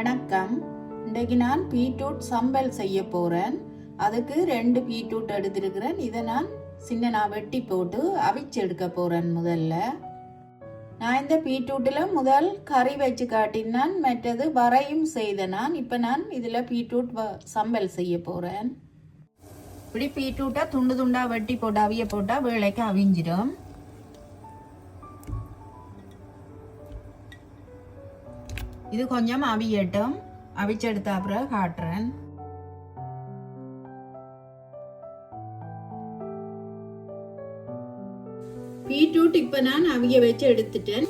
வணக்கம். இன்றைக்கு நான் பீட்ரூட் சம்பல் செய்ய போகிறேன். அதுக்கு 2 பீட்ரூட் எடுத்துருக்கிறேன். இதை நான் சின்ன வெட்டி போட்டு அவிச்சு எடுக்க போகிறேன். முதல்ல நான் இந்த பீட்ரூட்டில் முதல் கறி வச்சு காட்டினான், மற்றது வரையும் செய்த நான். இப்போ நான் இதில் பீட்ரூட் சம்பல் செய்ய போகிறேன். இப்படி பீட்ரூட்டை துண்டு துண்டாக வெட்டி போட்டு அவிய போட்டால் வேலைக்கு அவிஞ்சிடும். இது கொஞ்சம் அவியட்டும். அவிச்செடுத்த அப்புறம் காட்டுறேன். பீட்ரூட் இப்ப நான் அவிய வச்சு எடுத்துட்டேன்.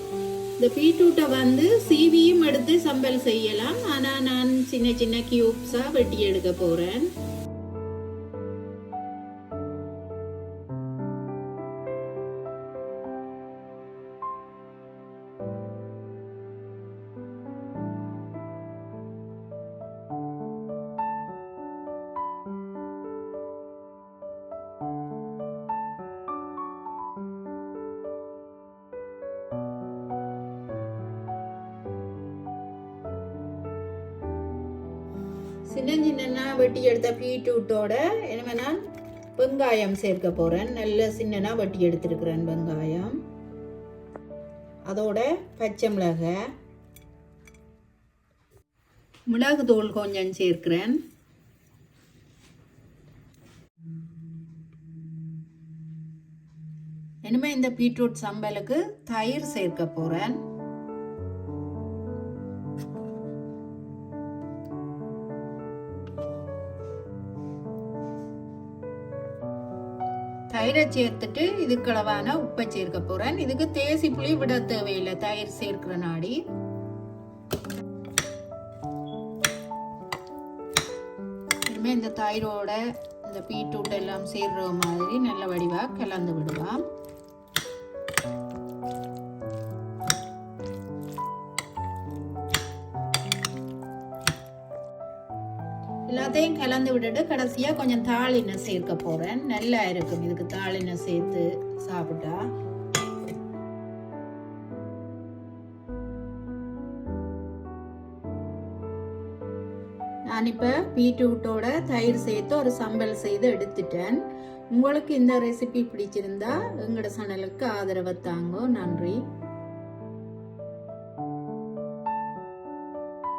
இந்த பீட்ரூட்டை சீவியும் எடுத்து சம்பல் செய்யலாம். ஆனா நான் சின்ன சின்ன கியூப்ஸா வெட்டி எடுக்க போறேன். சின்ன சின்ன வெட்டி எடுத்த பீட்ரூட்டோட இனிமே நான் வெங்காயம் சேர்க்க போறேன். நல்ல சின்னனா வெட்டி எடுத்திருக்கிறேன் வெங்காயம். அதோட பச்சை மிளகாய், மிளகு தூள் கொஞ்சம் சேர்க்கிறேன். இனிமே இந்த பீட்ரூட் சம்பலுக்கு தயிர் சேர்க்க போறேன். தயிரை சேர்த்துட்டு இதுக்கு அளவான உப்பை சேர்க்க போறேன். இதுக்கு தேசி புளி விட தேவையில்லை, தயிர் சேர்க்கிற நாடி. இனிமே இந்த தயிரோட இந்த பீட்ரூட் எல்லாம் சேர்ற மாதிரி நல்ல வடிவா கலந்து விடுவான். எல்லாத்தையும் கலந்து விட்டுட்டு கடைசியா கொஞ்சம் தாளினை சேர்க்க போறேன். நல்லா இருக்கும் இதுக்கு தாளினை சேர்த்து சாப்பிட்டா. நான் இப்ப பீட்ரூட்டோட தயிர் சேர்த்து ஒரு சம்பல் செய்து எடுத்துட்டேன். உங்களுக்கு இந்த ரெசிபி பிடிச்சிருந்தா எங்களோட சேனலுக்கு ஆதரவு தாங்க. நன்றி.